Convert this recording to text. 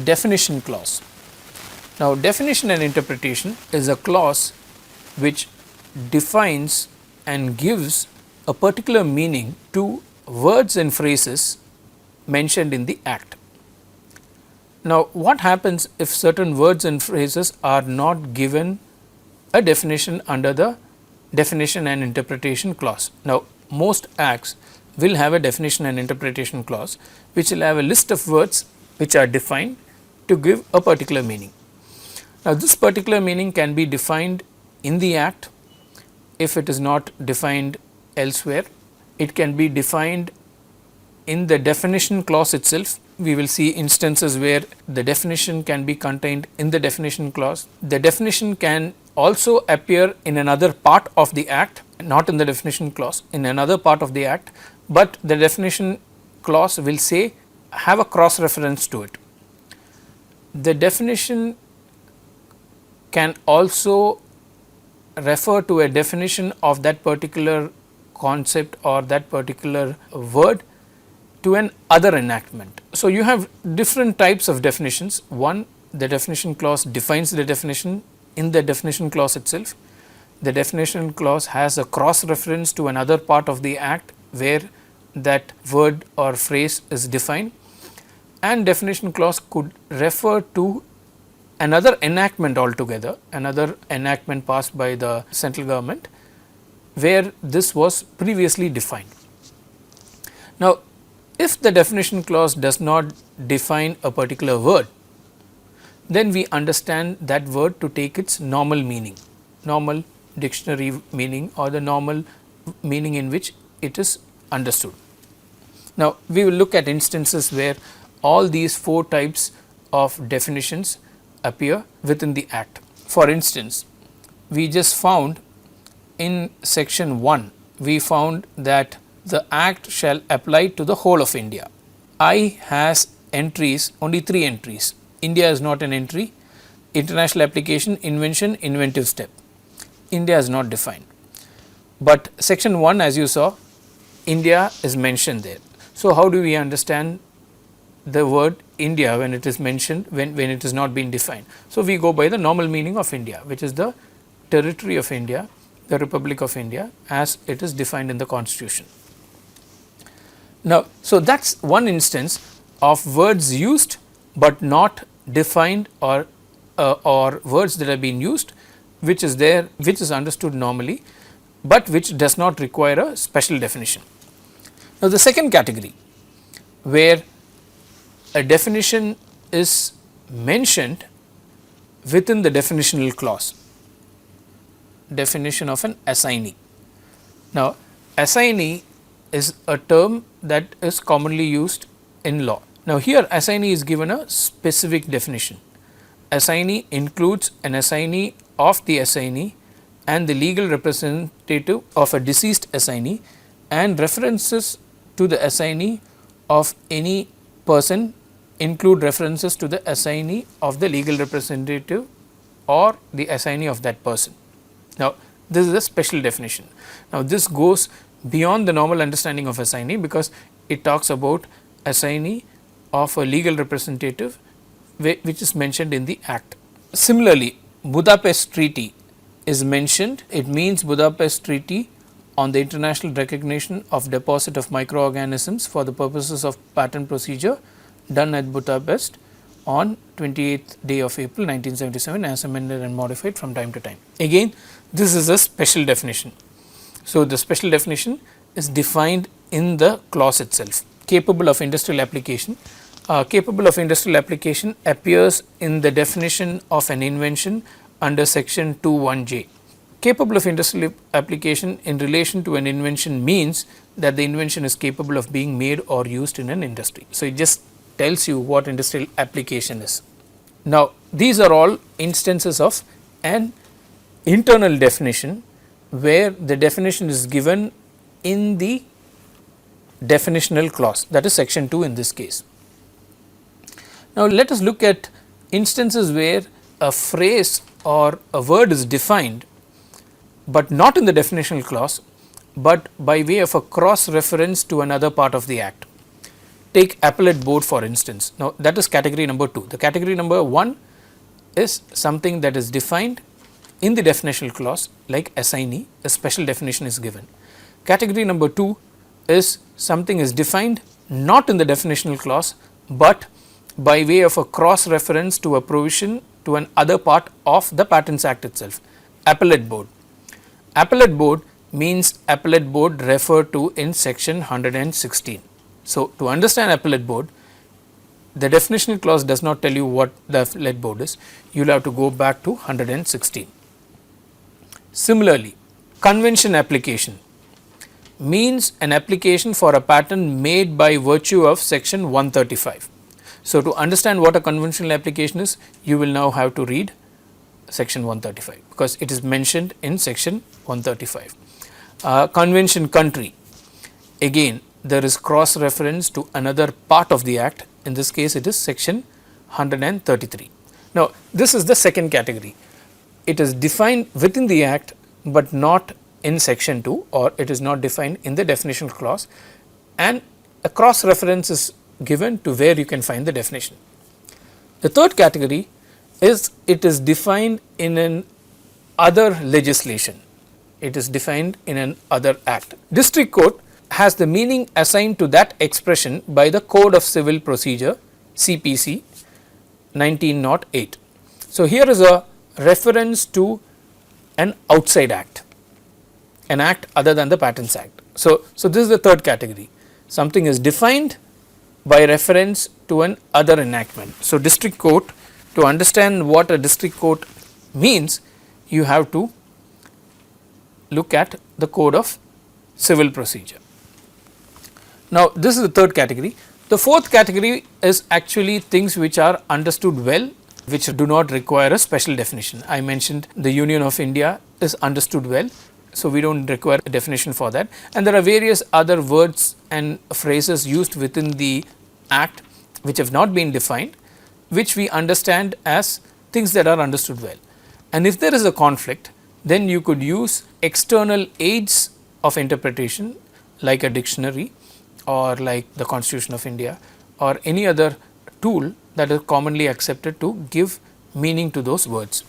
definition clause. Now, definition and interpretation is a clause which defines and gives a particular meaning to words and phrases mentioned in the act. Now, what happens if certain words and phrases are not given a definition under the definition and interpretation clause? Now, most acts will have a definition and interpretation clause, which will have a list of words which are defined to give a particular meaning. Now, this particular meaning can be defined in the act if it is not defined elsewhere. It can be defined in the definition clause itself. We will see instances where the definition can be contained in the definition clause. The definition can also appear in another part of the act, not in the definition clause, in another part of the act, but the definition clause will say have a cross reference to it. The definition can also refer to a definition of that particular concept or that particular word to an other enactment. So, you have different types of definitions. One, the definition clause defines the definition in the definition clause itself. The definition clause has a cross reference to another part of the act where that word or phrase is defined, and definition clause could refer to another enactment altogether, another enactment passed by the central government where this was previously defined. Now, if the definition clause does not define a particular word, then we understand that word to take its normal meaning, normal dictionary meaning, or the normal meaning in which it is understood. Now, we will look at instances where all these four types of definitions appear within the act. For instance, we just found in section 1, we found that the act shall apply to the whole of India. I has entries, only 3 entries. India is not an entry. International application, invention, inventive step. India is not defined. But section 1, as you saw, India is mentioned there. So, how do we understand the word India when it is mentioned, when it is not being defined? So, we go by the normal meaning of India, which is the territory of India, the Republic of India, as it is defined in the Constitution. Now, so that is one instance of words used, but not defined, or words that have been used, which is there, which is understood normally, but which does not require a special definition. Now, the second category where a definition is mentioned within the definitional clause, definition of an assignee. Now, assignee is a term that is commonly used in law. Now, here assignee is given a specific definition. Assignee includes an assignee of the assignee and the legal representative of a deceased assignee, and references to the assignee of any person include references to the assignee of the legal representative or the assignee of that person. Now, this is a special definition. Now, this goes beyond the normal understanding of assignee, because it talks about assignee of a legal representative which is mentioned in the act. Similarly, Budapest Treaty is mentioned. It means Budapest Treaty on the international recognition of deposit of microorganisms for the purposes of patent procedure done at Budapest on 28th day of April 1977, as amended and modified from time to time. Again, this is a special definition. So, the special definition is defined in the clause itself. Capable of industrial application. Capable of industrial application appears in the definition of an invention under section 2(1)(j). Capable of industrial application in relation to an invention means that the invention is capable of being made or used in an industry. So, it just tells you what industrial application is. Now, these are all instances of an internal definition where the definition is given in the definitional clause, that is section 2 in this case. Now, let us look at instances where a phrase or a word is defined, but not in the definitional clause, but by way of a cross reference to another part of the act. take appellate board for instance. Now, that is category number 2. The category number 1 is something that is defined in the definitional clause like assignee, a special definition is given. Category number 2 is something is defined not in the definitional clause, but by way of a cross reference to a provision to an other part of the Patents Act itself. Appellate board. Appellate board means appellate board referred to in section 116. So, to understand appellate board, the definitional clause does not tell you what the appellate board is, you will have to go back to 116. Similarly, convention application means an application for a patent made by virtue of section 135. So, to understand what a conventional application is, you will now have to read section 135 because it is mentioned in section 135. Convention country, again there is cross reference to another part of the act, in this case it is section 133. Now, this is the second category. It is defined within the act, but not in section 2, or it is not defined in the definition clause, and a cross reference is given to where you can find the definition. The third category is it is defined in an other legislation, it is defined in an other act. District court has the meaning assigned to that expression by the Code of Civil Procedure CPC 1908. So, here is a reference to an outside act, an act other than the Patents Act. So, this is the third category, something is defined by reference to an other enactment. So, district court, to understand what a district court means, you have to look at the Code of Civil Procedure. Now, this is the third category. The fourth category is actually things which are understood well, which do not require a special definition. I mentioned the Union of India is understood well, so we do not require a definition for that, and there are various other words and phrases used within the act which have not been defined, which we understand as things that are understood well. And if there is a conflict, then you could use external aids of interpretation like a dictionary or like the Constitution of India or any other tool that is commonly accepted to give meaning to those words.